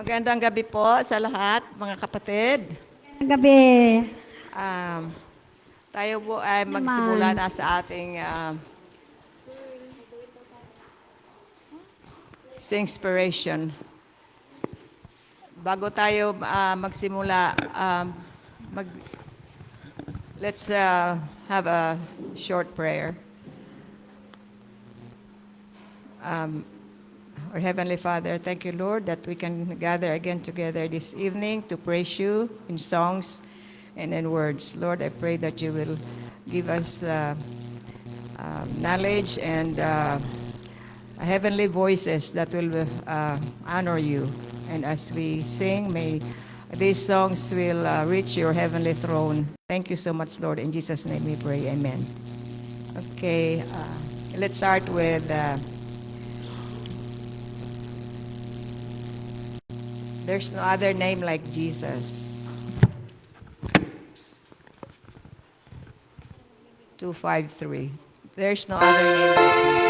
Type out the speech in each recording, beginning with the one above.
Magandang gabi po sa lahat, mga kapatid. Gabi. Um, Tayo po ay magsimula na sa ating inspiration. Bago tayo magsimula, let's have a short prayer. Our Heavenly Father, thank you, Lord, that we can gather again together this evening to praise you in songs and in words. Lord, I pray that you will give us knowledge and heavenly voices that will honor you. And as we sing, may these songs will reach your heavenly throne. Thank you so much, Lord. In Jesus' name we pray. Amen. Okay, let's start with... There's no other name like Jesus. 253. There's no other name like Jesus.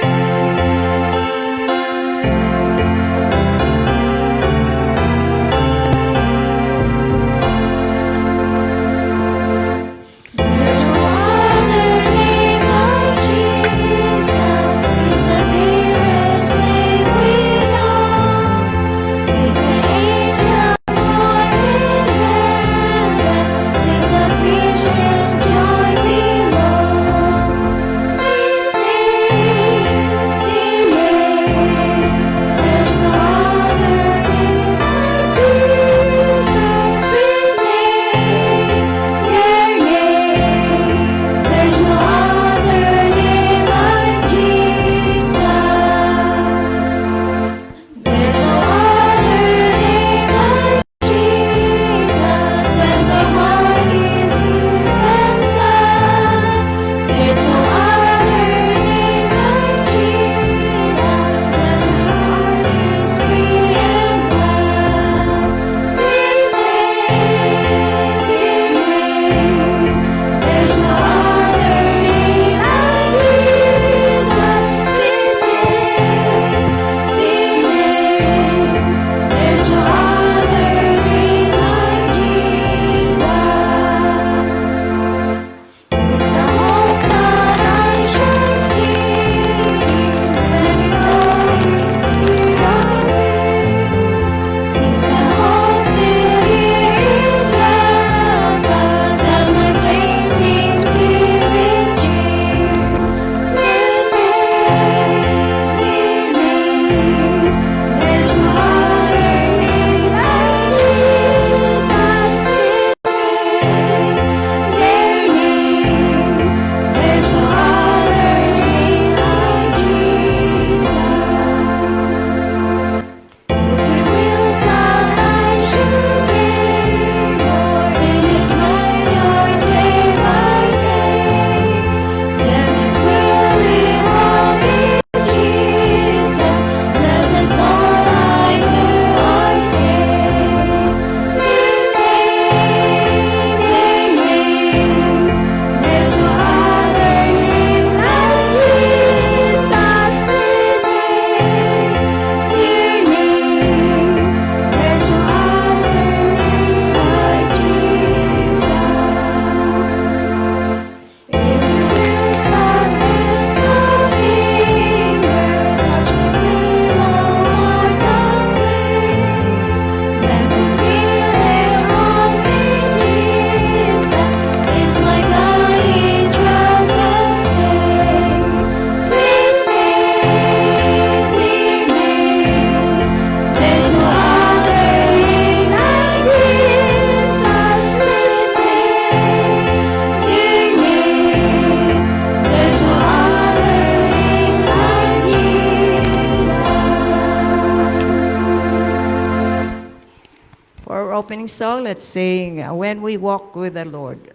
Opening song, let's sing When We Walk with the Lord.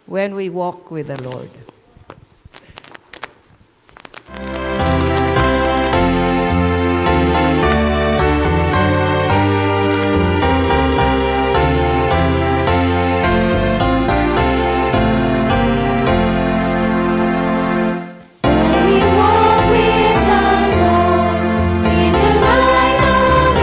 When we walk with the Lord. We walk with the Lord in the light of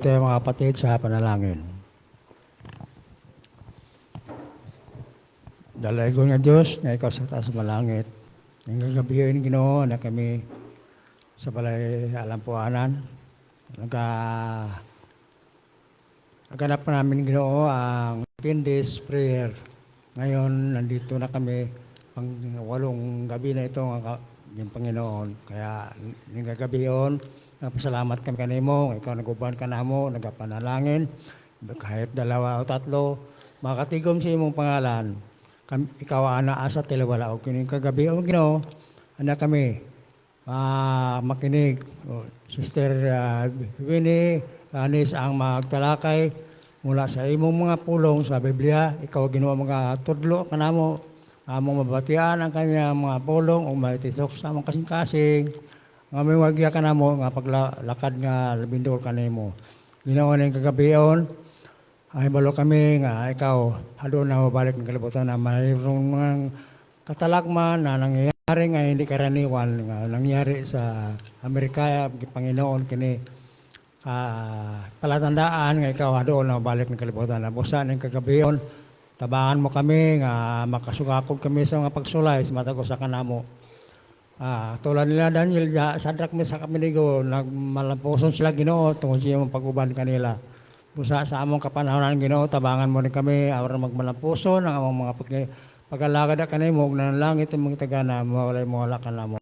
tayo mga kapatid sa panalangin. Dalago nga Diyos na ikaw sa taas malangit. Ngayong gabihin Ginoo na kami sa balay alampuanan. Naganap namin Ginoo ang 10 days prayer. Ngayon nandito na kami pang 8 gabi na ito yung Panginoon. Kaya ngayong gabihin napasalamat kami kanimo, ikaw naguban ka namo, nagapanalangin kahit 2 o 3 makatigom sa imong pangalan. Ikaw ana asa tilawala o kining kagabi o Ginoo ana kami makinig Sister Winnie Anis ang magtalakay mula sa imong mga pulong sa Biblia. Ikaw Ginoo mga tudlo kanamo among mabatian ang kanyang mga pulong o maitisok sa among kasing-kasing nga may wagya kanamo nga paglakad nga labindol kanimo Ginoo ning kagabion. Ay balo kami nga ikaw hado na mabalik ng kalibutan na mayroong mga katalagman na nangyayari nga hindi karaniwan nga nangyari sa Amerika Panginoon kini palatandaan nga ikaw hado na mabalik ng kalibutan na busa ng kagabion tabangan mo kami nga makasugakog kami sa mga pagsulay sa matag sa kanamo. Tulad nila Daniel Sadrak Mesak Abednego nagmalampuson sila Ginoo tungod sa iyong pag-uban kanila. Busa sa among kapanahonan Ginoo tabangan mo ni kami aron magmalampuson ang among mga pag-alagad kanimo ug nanalangit imong tagana mawalay mo wala kanamo.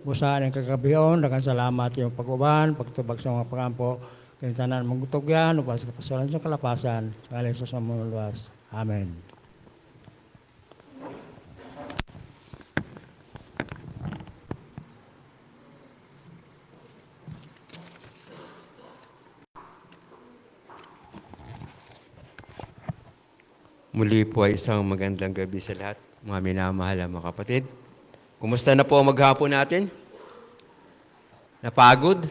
Busa ning kagabion daghang salamat sa imong pag-uban pagtubag sa mga pagampo kini tanan mong gutugyan ug sa kapasolan sa kalapasan sa Jesus among luwas. Amen. Muli po ay isang magandang gabi sa lahat, mga minamahal na mga kapatid. Kumusta na po ang maghapon natin? Napagod?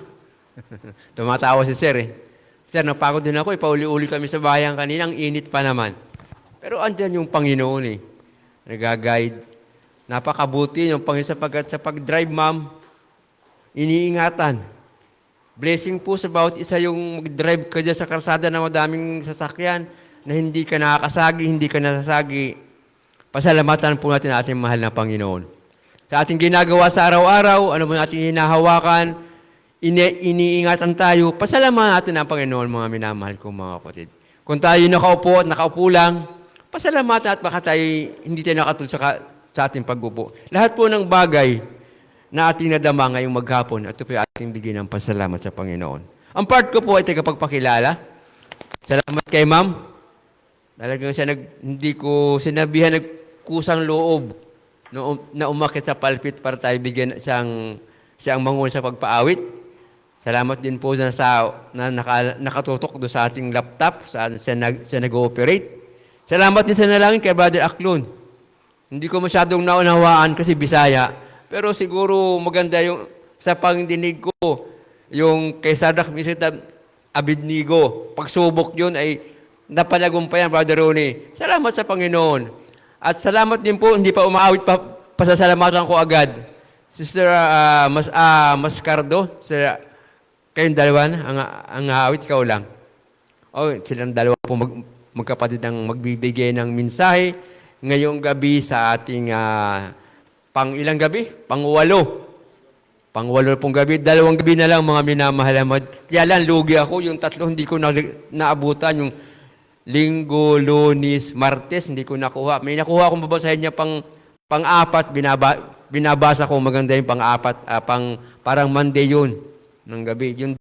Tumatawa si Sir eh. Sir, napagod din ako. Ipauli-uli kami sa bayan kanina. Ang init pa naman. Pero andyan yung Panginoon eh. Nag-guide. Napakabuti yung Panginoon sapagkat sa pag-drive, ma'am, iniingatan. Blessing po sa bawat isa yung mag-drive ka dyan sa karsada na madaming sasakyan na hindi ka nakakasagi, hindi ka nasasagi. Pasalamatan po natin ating mahal na Panginoon. Sa ating ginagawa sa araw-araw, ano mo natin hinahawakan, iniingatan tayo, pasalamatan natin ang Panginoon, mga minamahal kong mga kapatid. Kung tayo nakaupo at nakaupo lang, pasalamatan at baka tayo hindi tayo nakatulog sa ating pag-upo. Lahat po ng bagay na ating nadama ngayong maghapon, at ito po ating bigyan ng pasalamat sa Panginoon. Ang part ko po ay tagapagpakilala. Salamat kay ma'am. Talagang siya hindi ko sinabihan nagkusang loob na umakit sa pulpit para tayo bigyan siyang manguna sa pagpaawit. Salamat din po na nakatutok do sa ating laptop, siya nag-ooperate. Salamat din sa nalangin kay Brother Aklon. Hindi ko masyadong naunawaan kasi Bisaya, pero siguro maganda yung sa pangdinig ko, yung kay Sadrak Mesak Abednego. Pagsubok yun ay napalagumpayan, Brother Ronnie. Salamat sa Panginoon. At salamat din po, hindi pa umaawit pa, pasasalamatan ko agad. Sister Mascardo, kayong dalawa ang aawit, ikaw lang. Silang dalawa po magkapatid ang magbibigay ng mensahe ngayong gabi sa ating pang ilang gabi? Pang-8. Pang-8 pong gabi. 2 gabi na lang mga minamahal. Kaya lang, lugi ako. Yung 3 hindi ko naabutan. Yung Linggo, Lunes, Martes, hindi ko nakuha. May nakuha akong babasahin niya pang-4, binabasa ko maganda yung pang-4, parang Monday yun, ng gabi. Yun.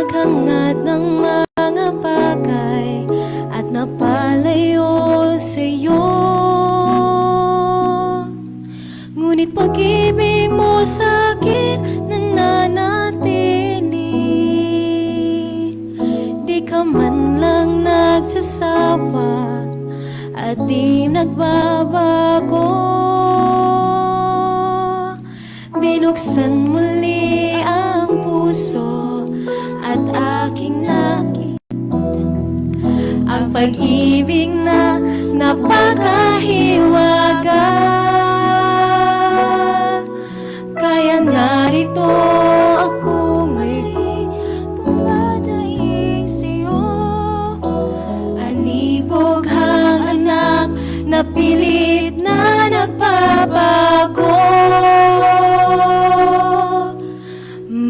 naghangad ng mga bagay at napalayo sa'yo. Ngunit pag-ibig mo sa'kin nananatili, di ka man lang nagsasawa at di nagbabago. Binuksan muli ang puso at aking nakita ang pag-ibig na napakahiwaga. Kaya narito ako ngayon, pumadaing sa'yo. Aniboghang anak na pilit na nagbabago.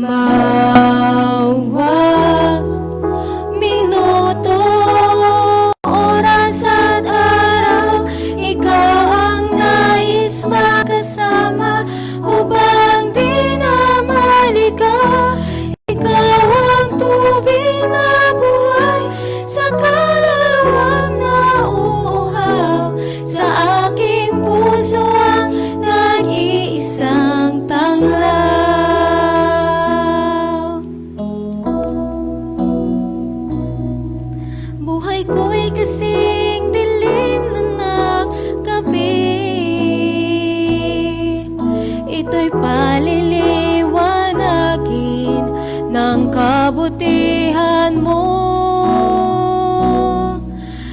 Bawat minuto, oras at araw, ikaw ang nais makasama upang di na maligaw. Ikaw ang tubig na buhay sa kaluluwang nauuhaw. Sa aking puso ang nag-iisang tanglaw. Buhay ko'y kasing dilim na naggabi. Ito'y paliliwanagin ng kabutihan mo.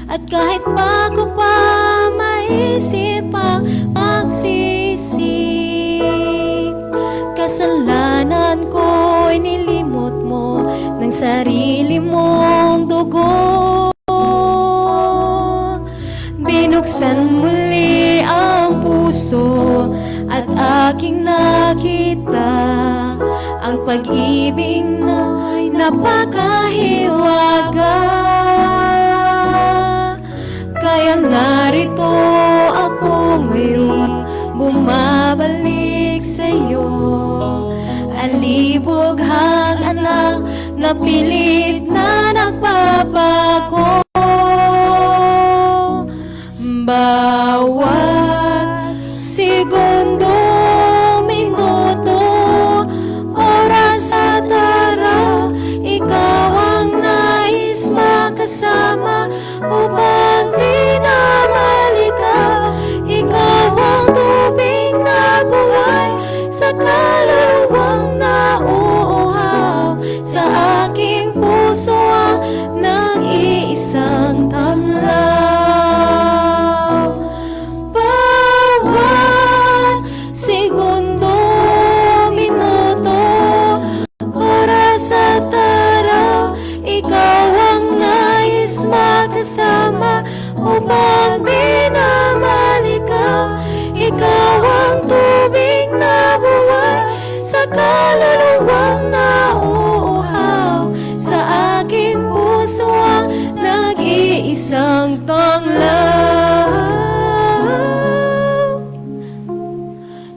At kahit bago pa maisip ang magsisi, kasalanan ko'y nilimot mo ng sarili mong dugo. Binuksan muli ang puso at aking nakita ang pag-ibig na napakahiwaga. Kaya narito ako ngayon, bumabalik sa'yo. Aliboghang anak na pilit na nagbabago. Bawat segundo, minuto, oras at araw, ikaw ang nais makasama upang di na maligaw. Ikaw ang tubig na buhay sa kaluluwang nauuhaw. Sa aking puso ang nag-iisang tamlaw. Bawat segundo, minuto, oras at araw, ikaw ang nais makasama upang di na maligaw. Ikaw ang tubig na buhay sa kaluluwang nauuhaw. Sa aking puso ang nag-iisang tanglaw.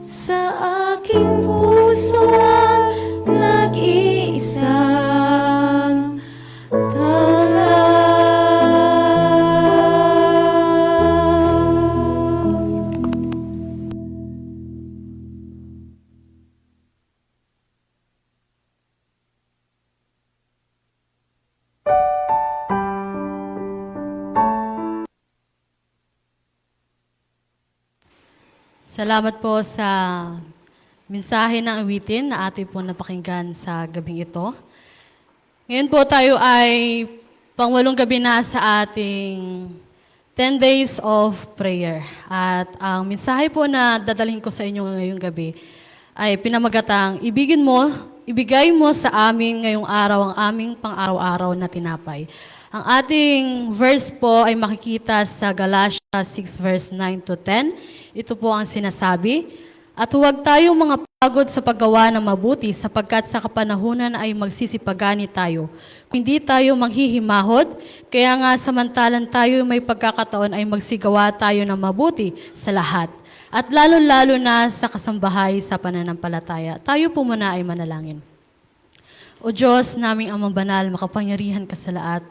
Sa aking puso ang nag-iisang tanglaw. Salamat po sa mensahe ng awitin na ating po napakinggan sa gabing ito. Ngayon po tayo ay pangwalong gabi na sa ating 10 days of prayer. At ang mensahe po na dadalhin ko sa inyo ngayong gabi ay pinamagatang, ibigay mo sa amin ngayong araw ang aming pang-araw-araw na tinapay. Ang ating verse po ay makikita sa Galatia 6 verse 9 to 10. Ito po ang sinasabi, at huwag tayong mga pagod sa paggawa ng mabuti sapagkat sa kapanahunan ay magsisipagani tayo. Kung hindi tayo manghihimahod, kaya nga samantalang tayo may pagkakataon ay magsigawa tayo ng mabuti sa lahat. At lalo-lalo na sa kasambahay sa pananampalataya. Tayo po muna ay manalangin. O Diyos, naming Amang Banal, makapangyarihan ka sa lahat.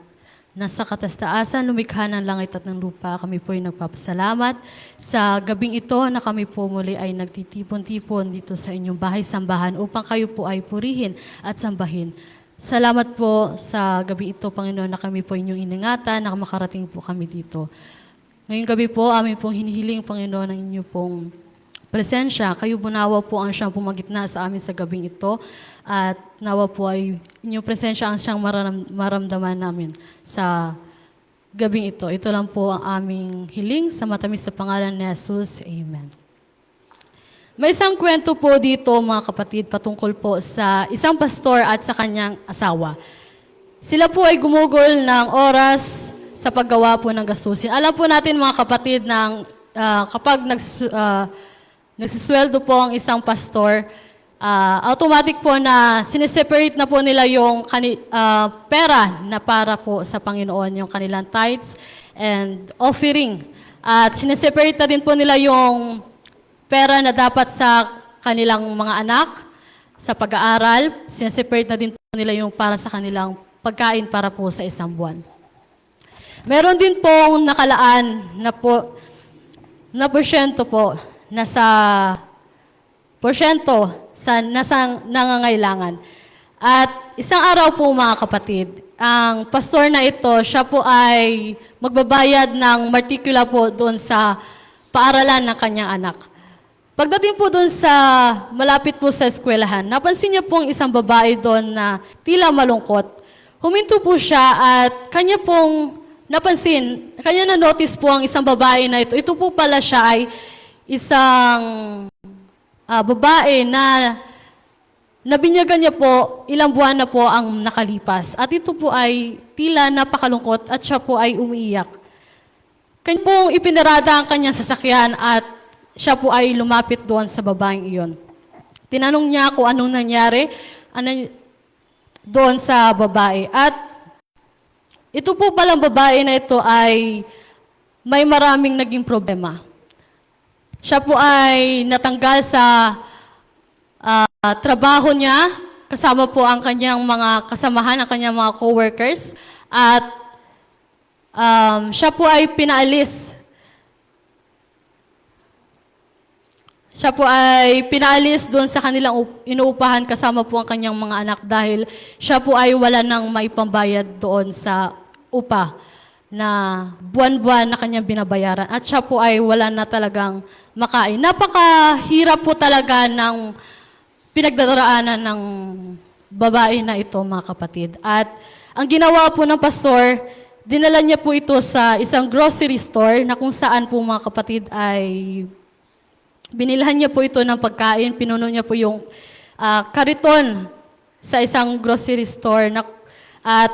Nasa katastaasan, lumikha ng langit at ng lupa, kami po ay nagpapasalamat sa gabing ito na kami po muli ay nagtitipon-tipon dito sa inyong bahay-sambahan upang kayo po ay purihin at sambahin. Salamat po sa gabi ito, Panginoon, na kami po inyong iningatan, na makarating po kami dito. Ngayong gabi po, amin pong hinihiling, Panginoon, ang inyo pong presensya. Kayo po nawa po ang siyang pumagitna sa amin sa gabing ito. At nawa po ay inyong presensya ang siyang maramdaman namin sa gabing ito. Ito lang po ang aming hiling sa matamis sa pangalan ni Jesus. Amen. May isang kwento po dito, mga kapatid, patungkol po sa isang pastor at sa kanyang asawa. Sila po ay gumugol ng oras sa paggawa po ng gastusin. Alam po natin, mga kapatid, na kapag nagsisweldo po ang isang pastor, automatic po na sineseparate na po nila yung pera na para po sa Panginoon, yung kanilang tithes and offering. At sineseparate na din po nila yung pera na dapat sa kanilang mga anak, sa pag-aaral. Sineseparate na din po nila yung para sa kanilang pagkain para po sa isang buwan. Meron din pong nakalaan na porsyento po, sa nangangailangan. At isang araw po, mga kapatid, ang pastor na ito, siya po ay magbabayad ng martikula po doon sa paaralan ng kanyang anak. Pagdating po doon sa malapit po sa eskwelahan, napansin niya po ang isang babae doon na tila malungkot. Huminto po siya at kanya na-notice po ang isang babae na ito. Ito po pala siya ay isang babae na nabinyagan niya po, ilang buwan na po ang nakalipas. At ito po ay tila napakalungkot at siya po ay umiiyak. Kanya pong ipinarada ang kanyang sasakyan at siya po ay lumapit doon sa babaeng iyon. Tinanong niya kung anong nangyari doon sa babae. At ito po palang babae na ito ay may maraming naging problema. Siya po ay natanggal sa trabaho niya, kasama po ang kanyang mga kasamahan, ang kanyang mga co-workers, at siya po ay pinaalis. Siya po ay pinaalis doon sa kanilang inuupahan kasama po ang kanyang mga anak dahil siya po ay wala nang maipambayad doon sa upa na buwan-buwan na kanyang binabayaran. At siya po ay wala na talagang makain. Napakahirap po talaga ng pinagdaraanan ng babae na ito, mga kapatid. At ang ginawa po ng pastor, dinala niya po ito sa isang grocery store na kung saan po, mga kapatid, ay binilhan niya po ito ng pagkain. Pinuno niya po yung kariton sa isang grocery store at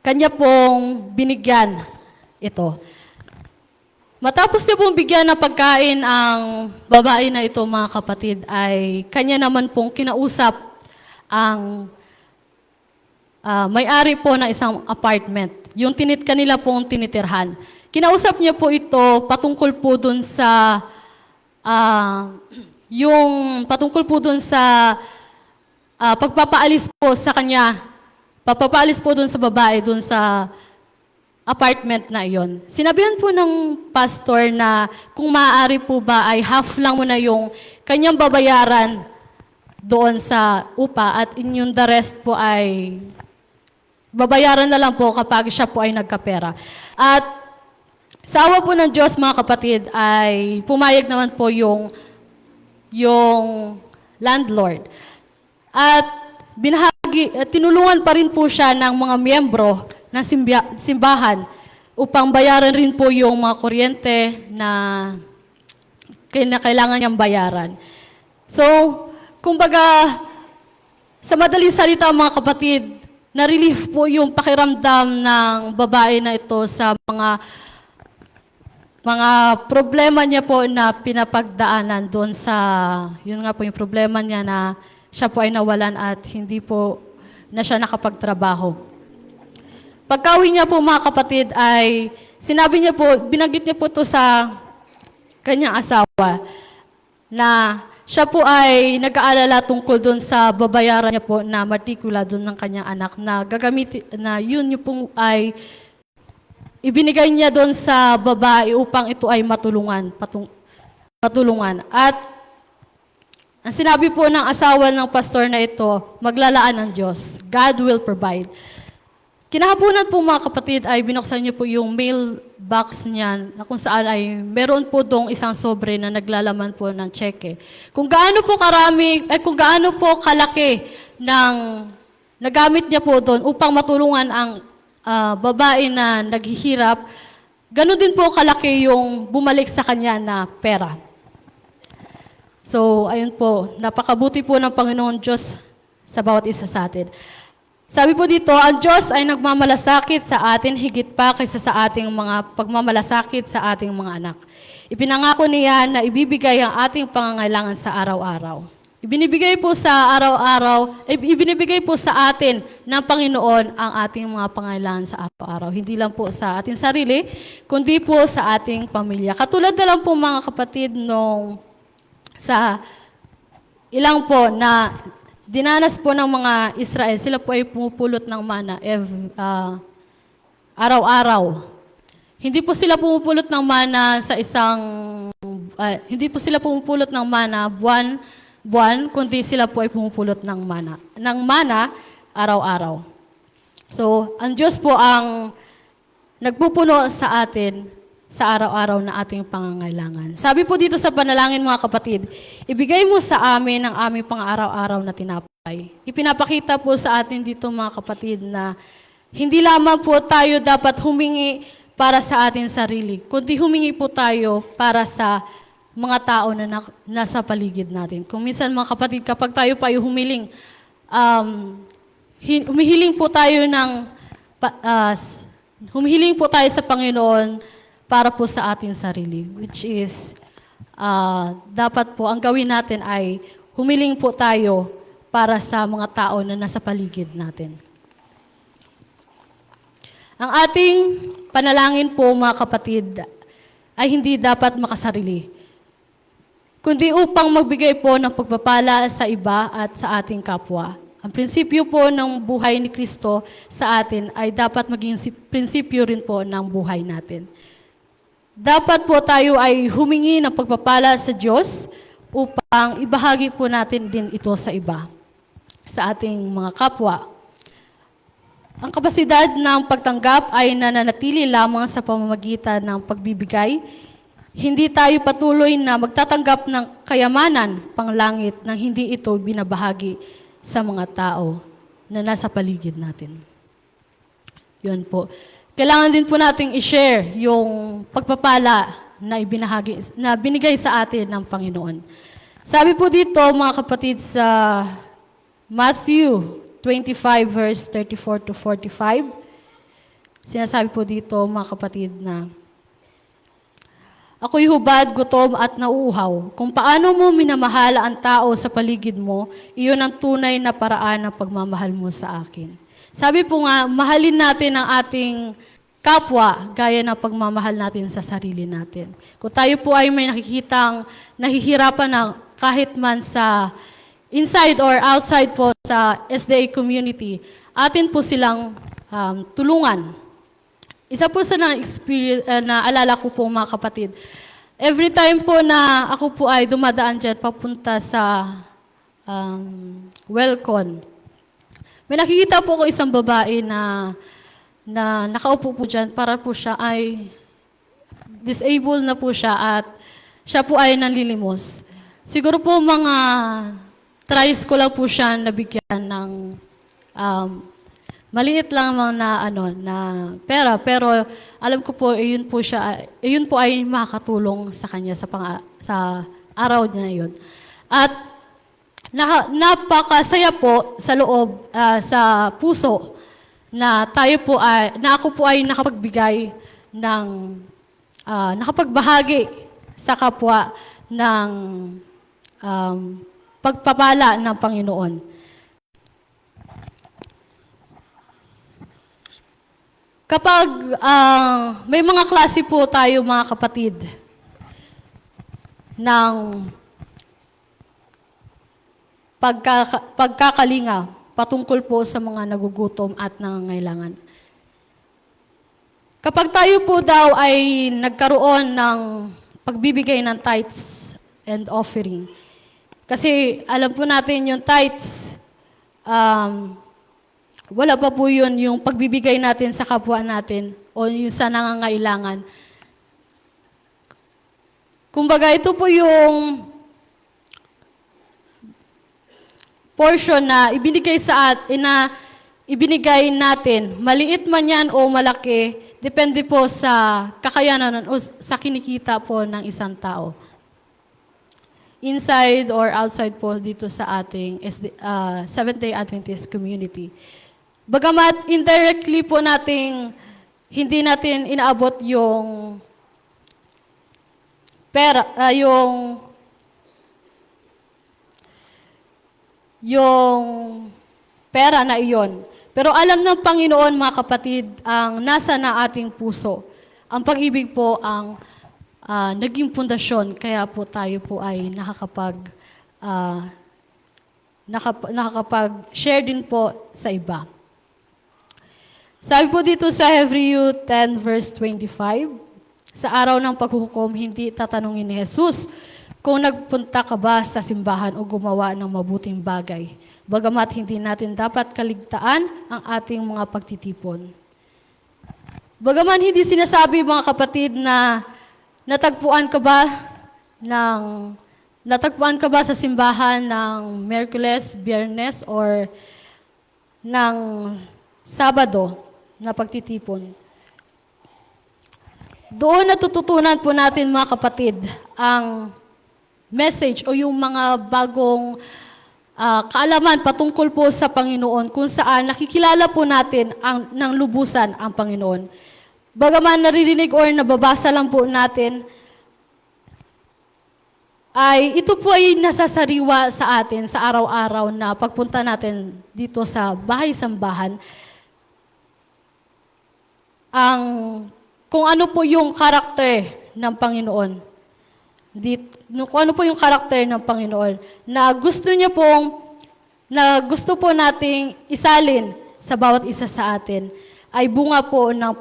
kanya pong binigyan ito. Matapos niya pong bigyan ng pagkain ang babae na ito, mga kapatid, ay kanya naman pong kinausap ang may-ari po ng isang apartment. Yung kanila pong tinitirhan. Kinausap niya po ito patungkol po dun sa pagpapaalis po sa kanya. Papapaalis po dun sa babae, dun sa apartment na iyon. Sinabihan po ng pastor na kung maaari po ba ay half lang muna yung kanyang babayaran doon sa upa at yung the rest po ay babayaran na lang po kapag siya po ay nagkapera. At sa awa po ng Diyos, mga kapatid, ay pumayag naman po yung landlord. At tinulungan pa rin po siya ng mga miyembro ng simbahan upang bayaran rin po yung mga kuryente na kailangan niyang bayaran. So, kumbaga, sa madaling salita, mga kapatid, na-relief po yung pakiramdam ng babae na ito sa mga problema niya po na pinapagdaanan doon sa, yun nga po yung problema niya na siya po ay nawalan at hindi po na siya nakapagtrabaho. Pagkawi niya po, mga kapatid, ay sinabi niya po, binanggit niya po ito sa kanyang asawa na siya po ay nag-aalala tungkol doon sa babayaran niya po na matrikula doon ng kanyang anak na gagamit na yun yung pong ay ibinigay niya doon sa babae upang ito ay matulungan. At ang sinabi po ng asawa ng pastor na ito, maglalaan ng Diyos. God will provide. Kinahaponan po mga kapatid ay binuksan niyo po yung mailbox niya na kung saan ay meron po dong isang sobre na naglalaman po ng cheque. Kung gaano po karami, kung gaano po kalaki ng nagamit niya po doon upang matulungan ang babae na naghihirap, gano'n din po kalaki yung bumalik sa kanya na pera. So, ayun po, napakabuti po ng Panginoon Diyos sa bawat isa sa atin. Sabi po dito, ang Diyos ay nagmamalasakit sa atin higit pa kaysa sa ating mga pagmamalasakit sa ating mga anak. Ipinangako niya na ibibigay ang ating pangangailangan sa araw-araw. Ibinibigay po sa atin ng Panginoon ang ating mga pangangailangan sa araw-araw. Hindi lang po sa ating sarili, kundi po sa ating pamilya. Katulad na lang po mga kapatid sa ilang po na dinanas po ng mga Israel, sila po ay pumupulot ng mana araw-araw. Hindi po sila pumupulot ng mana hindi po sila pumupulot ng mana buwan, kundi sila po ay pumupulot ng mana araw-araw. So, ang Diyos po ang nagpupuno sa atin sa araw-araw na ating pangangailangan. Sabi po dito sa panalangin mga kapatid, ibigay mo sa amin ang aming pang-araw-araw na tinapay. Ipinapakita po sa atin dito mga kapatid na hindi lamang po tayo dapat humingi para sa ating sarili, kundi humingi po tayo para sa mga tao na nasa paligid natin. Kung minsan mga kapatid, kapag tayo pa ay humiling po tayo sa Panginoon para po sa ating sarili, which is, dapat po, ang gawin natin ay humiling po tayo para sa mga tao na nasa paligid natin. Ang ating panalangin po, mga kapatid, ay hindi dapat makasarili, kundi upang magbigay po ng pagpapala sa iba at sa ating kapwa. Ang prinsipyo po ng buhay ni Kristo sa atin ay dapat maging prinsipyo rin po ng buhay natin. Dapat po tayo ay humingi ng pagpapala sa Diyos upang ibahagi po natin din ito sa iba, sa ating mga kapwa. Ang kapasidad ng pagtanggap ay nananatili lamang sa pamamagitan ng pagbibigay. Hindi tayo patuloy na magtatanggap ng kayamanan panglangit nang hindi ito binabahagi sa mga tao na nasa paligid natin. Yun po. Kailangan din po nating i-share yung pagpapala na binigay sa atin ng Panginoon. Sabi po dito, mga kapatid, sa Matthew 25 verse 34 to 45, sinasabi po dito, mga kapatid, na ako'y hubad, gutom at nauuhaw. Kung paano mo minamahal ang tao sa paligid mo, iyon ang tunay na paraan ng pagmamahal mo sa akin. Sabi po nga, mahalin natin ang ating kapwa gaya ng pagmamahal natin sa sarili natin. Kung tayo po ay may nakikitang nahihirapan na kahit man sa inside or outside po sa SDA community, atin po silang tulungan. Isa po sa naalala ko po mga kapatid, every time po na ako po ay dumadaan dyan papunta sa Welcon, may nakikita po ko isang babae na nakaupo po dyan para po siya ay disabled na po siya at siya po ay nanlilimos. Siguro po mga tries ko lang po siya nabigyan ng maliit lang na pera, pero alam ko po iyon po ay makakatulong sa kanya sa araw niya yun. At napakasaya po sa loob, sa puso na ako po ay nakapagbigay ng nakapagbahagi sa kapwa ng pagpapala ng Panginoon. Kapag may mga klase po tayo mga kapatid ng pagkakalinga patungkol po sa mga nagugutom at nangangailangan. Kapag tayo po daw ay nagkaroon ng pagbibigay ng tithes and offering, kasi alam po natin yung tithes, wala pa po yun yung pagbibigay natin sa kapwa natin o yung sa nangangailangan. Kumbaga, ito po yung portion na ibinigay ibinigay natin, maliit man yan o malaki, depende po sa kakayanan o sa kinikita po ng isang tao. Inside or outside po dito sa ating Seventh-day Adventist community. Bagamat indirectly po hindi natin inaabot yung pera, yung pera na iyon. Pero alam ng Panginoon, mga kapatid, ang nasa na ating puso. Ang pag-ibig po ang naging pundasyon, kaya po tayo po ay nakakapag-share din po sa iba. Sabi po dito sa Hebrew 10 verse 25, sa araw ng paghuhukom, hindi tatanungin ni Jesus kung nagpunta ka ba sa simbahan o gumawa ng mabuting bagay. Bagamat hindi natin dapat kaligtaan ang ating mga pagtitipon. Bagaman hindi sinasabi, mga kapatid, na natagpuan ka ba sa simbahan ng Miyerkules, Biyernes, or ng Sabado na pagtitipon. Doon natututunan po natin, mga kapatid, ang message o yung mga bagong kaalaman patungkol po sa Panginoon, kung saan nakikilala po natin ng lubusan ang Panginoon. Bagaman naririnig or nababasa lang po natin, ay ito po ay nasasariwa sa atin sa araw-araw na pagpunta natin dito sa bahay-sambahan. Kung ano po yung karakter ng Panginoon. Kung ano po yung karakter ng Panginoon na gusto po nating isalin sa bawat isa sa atin, ay bunga po ng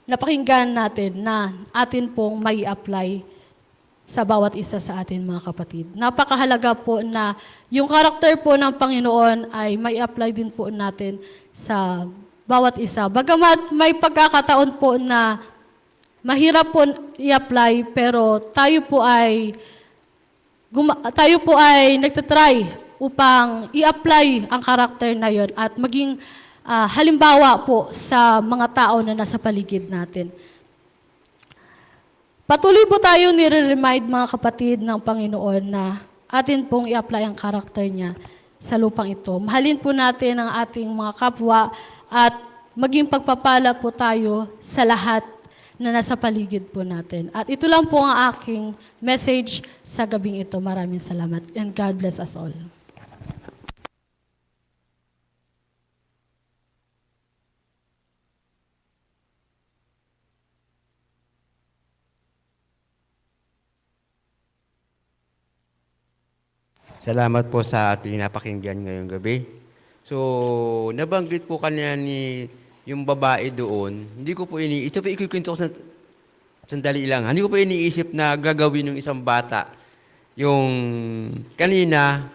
napakinggan natin na atin pong may apply sa bawat isa sa atin, mga kapatid. Napakahalaga po na yung karakter po ng Panginoon ay may apply din po natin sa bawat isa. Bagamat may pagkakataon po na mahirap po i-apply, pero tayo po ay nagtatry upang i-apply ang karakter na yon at maging halimbawa po sa mga tao na nasa paligid natin. Patuloy po tayo nire-remind, mga kapatid, ng Panginoon na atin pong i-apply ang karakter niya sa lupang ito. Mahalin po natin ang ating mga kapwa at maging pagpapala po tayo sa lahat na nasa paligid po natin. At ito lang po ang aking message sa gabing ito. Maraming salamat and God bless us all. Salamat po sa ating napakinggan ngayong gabi. So, nabanggit po kanina yung babae doon, hindi ko po ito po ikukwento ko sandali lang. Hindi ko po iniisip na gagawin ng isang bata. Yung kanina,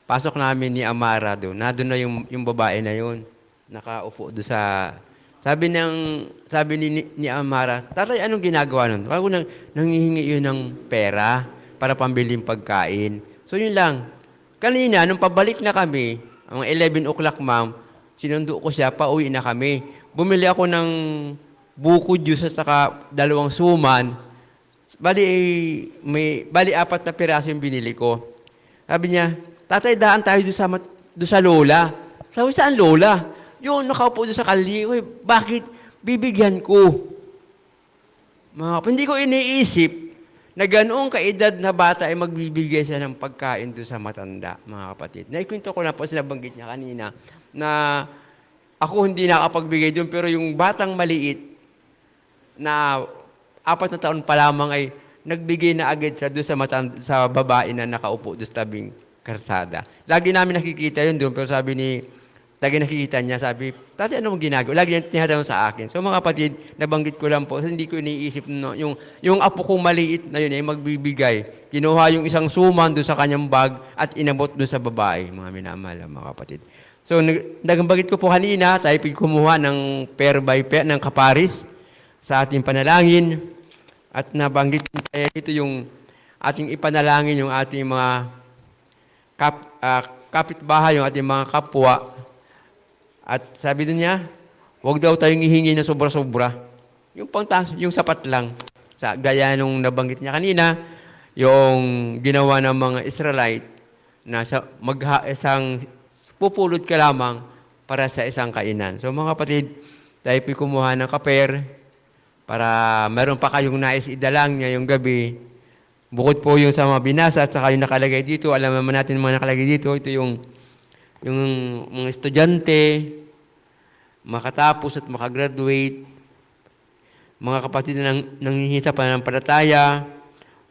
pasok namin ni Amara doon, nandun na yung babae na yun. Nakaupo doon sa... Sabi ni Amara, tatay, anong ginagawa nun? Ako nanghihingi yun ng pera para pambiling pagkain. So yun lang. Kanina, nung pabalik na kami, ang 11 o'clock, ma'am, sinundo ko siya, pauwi na kami. Bumili ako ng buko juice at saka 2 suman. Bali 4 na piraso yung binili ko. Sabi niya, tatay, daan tayo doon sa lola. Sabi, saan lola? Yung nakaupo doon sa kali. Uy, bakit? Bibigyan ko. Hindi ko iniisip na ganoong kaedad na bata ay magbibigay siya ng pagkain doon sa matanda, mga kapatid. Naikwento ko na po, sinabanggit niya kanina, na ako hindi nakapagbigay doon, pero yung batang maliit na 4 na taon pa lamang ay nagbigay na agad siya doon sa babae na nakaupo doon sa tabing karsada. Lagi namin nakikita yun doon, pero sabi ni, lagi nakikita niya, sabi, Tati, ano mong ginagawa? Lagi niya tinatanong sa akin. So mga kapatid, nabanggit ko lang po, hindi ko iniisip, no, yung apo ko maliit na yun, ay magbibigay. Kinuha yung isang suman doon sa kanyang bag at inabot doon sa babae, mga minamahal, mga kapatid. So, nabanggit ko po kanina, tayo kumuha ng pair by pair ng kaparis sa ating panalangin. At nabanggit ko dito yung ating ipanalangin, yung ating mga kapitbahay, yung ating mga kapwa. At sabi doon niya, huwag daw tayong ihingi na sobra-sobra. Yung sapat lang. Gaya nung nabanggit niya kanina, yung ginawa ng mga Israelite na isang pupulot ka lamang para sa isang kainan. So mga kapatid, tayo kumuha ng kaper para meron pa kayong nais idalang niya yung gabi. Bukod po yung sa mga binasa at saka yung nakalagay dito, alam naman natin mga nakalagay dito, ito yung mga estudyante, makatapos at makagraduate, mga kapatid na nanghihisa pa ng palataya,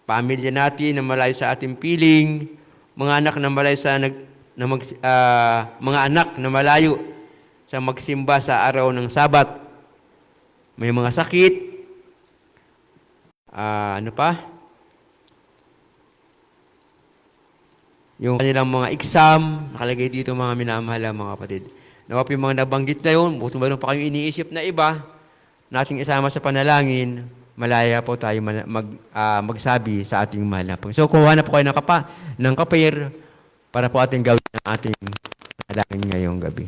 pamilya natin na malayo sa ating piling, mga anak na malayo mga anak na malayo sa magsimba sa araw ng Sabat, may mga sakit, ano pa? Yung kanilang mga exam, nakalagay dito mga minamahal mga kapatid. Nawa po yung mga nabanggit na yun, kung meron pa kayong iniisip na iba, nating isama sa panalangin, malaya po tayo magsabi sa ating mahal na po. So, kuha na po kayo ng kapir para po ating gawin ang ating panalangin ngayong gabi.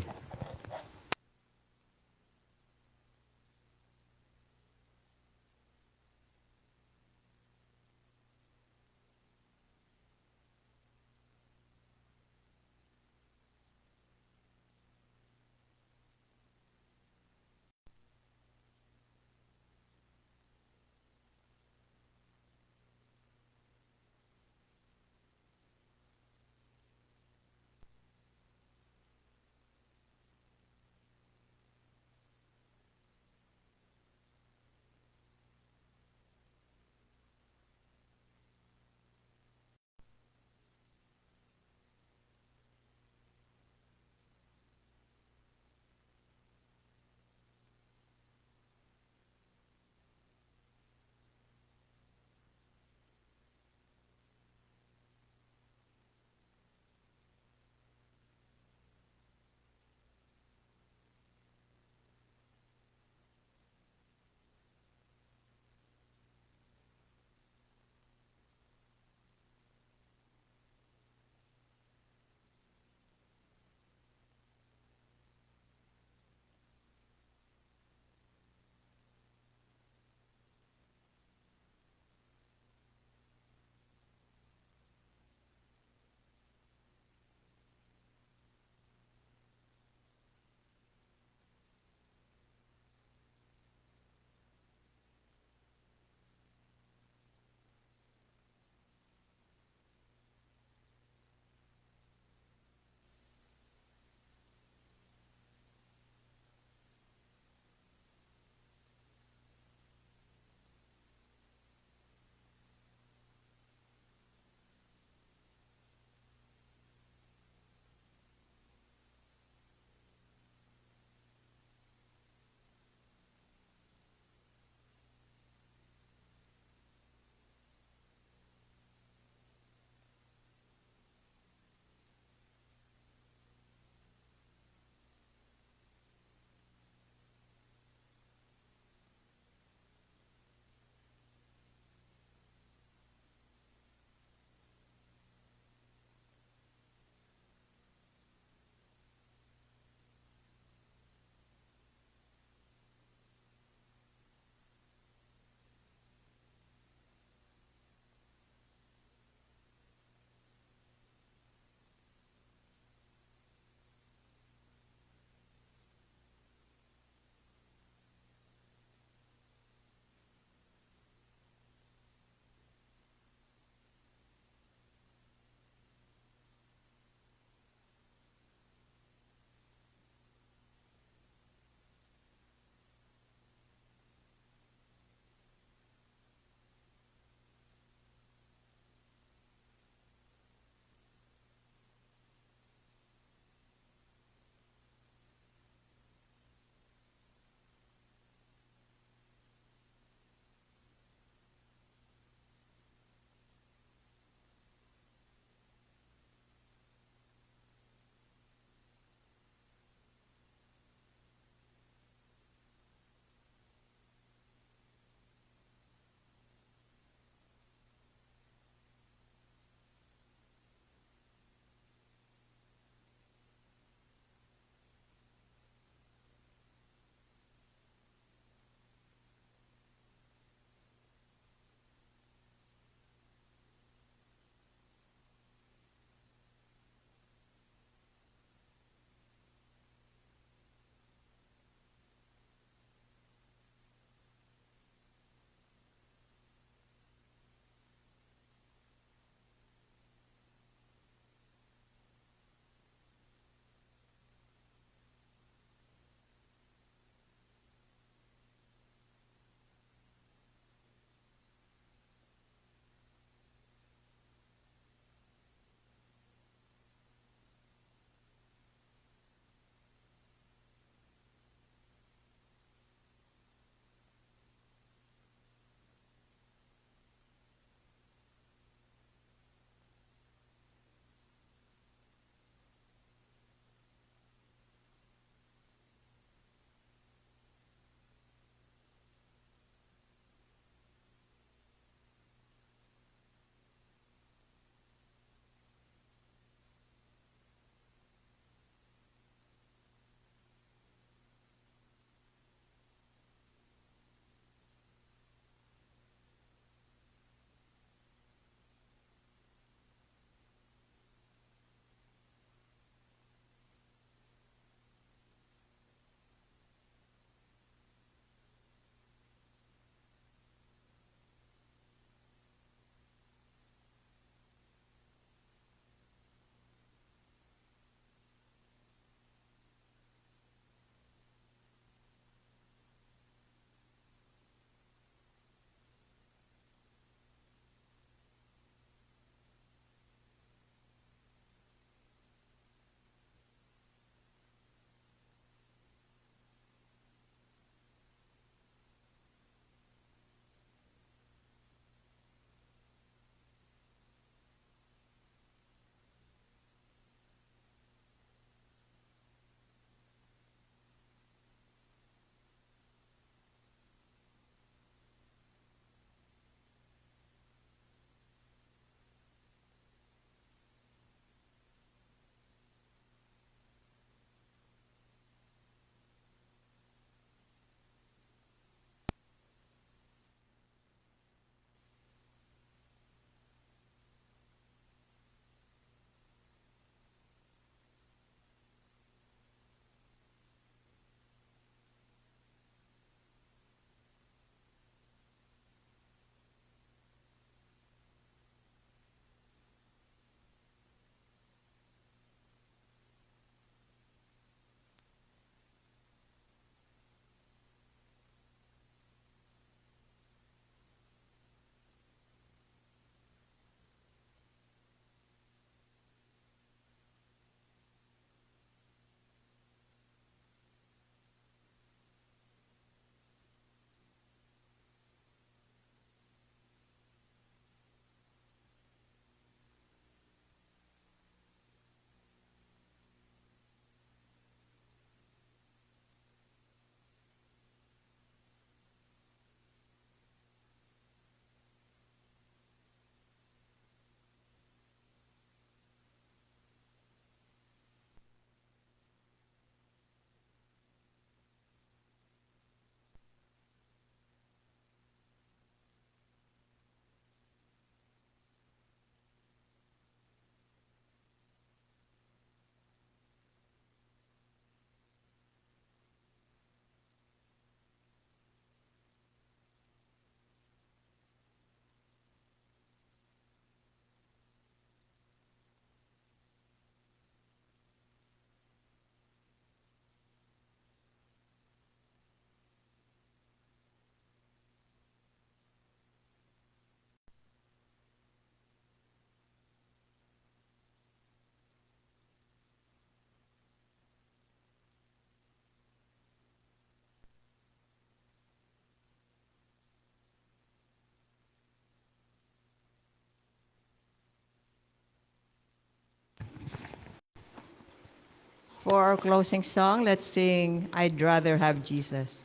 For our closing song, let's sing I'd Rather Have Jesus.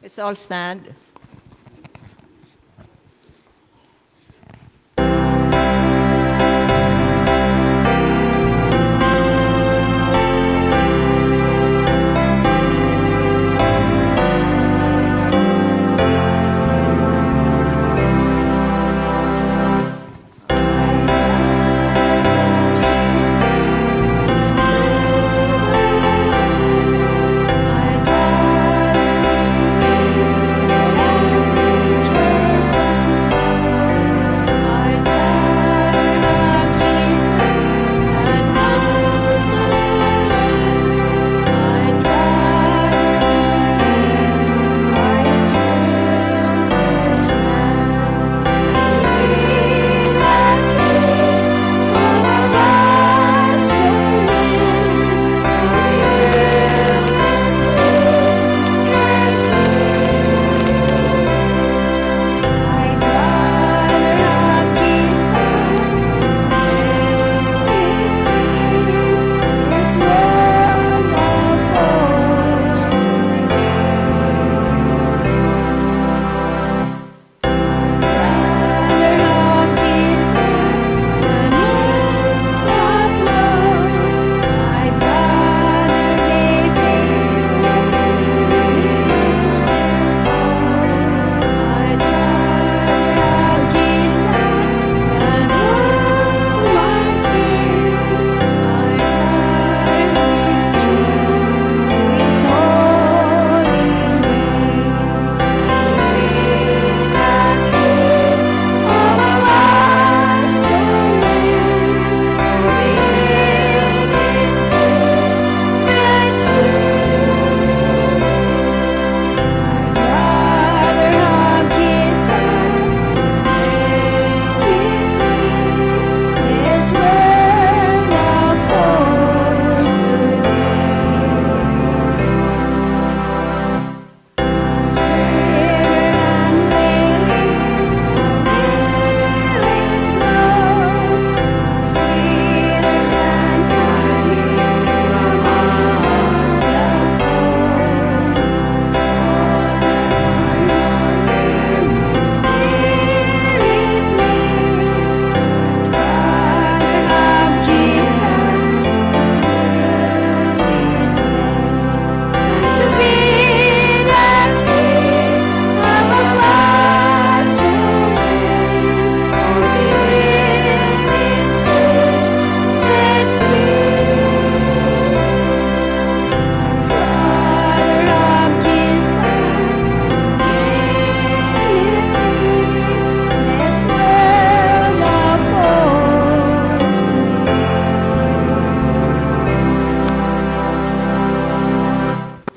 Let's all stand.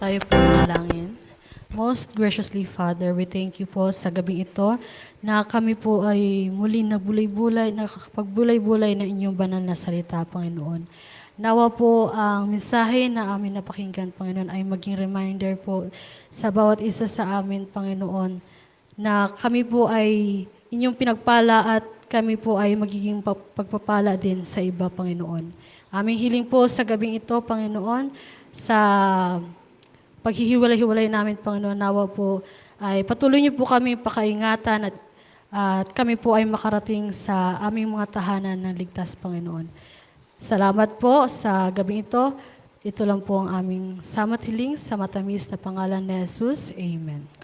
Tayo po manalangin. Most graciously Father, we thank you po sa gabing ito na kami po ay muli nagbulay-bulay, nakapagbulay-bulay na inyong banal na salita, Panginoon. Nawa po ang mensahe na amin napakinggan, Panginoon, ay maging reminder po sa bawat isa sa amin, Panginoon, na kami po ay inyong pinagpala at kami po ay magiging pagpapala din sa iba, Panginoon. Aming hiling po sa gabing ito, Panginoon, sa paghihiwalay-hiwalay namin, Panginoon, nawa po ay patuloy niyo po kami pakaingatan at kami po ay makarating sa aming mga tahanan ng ligtas, Panginoon. Salamat po sa gabing ito. Ito lang po ang aming samat hiling sa matamis na pangalan ni Jesus. Amen.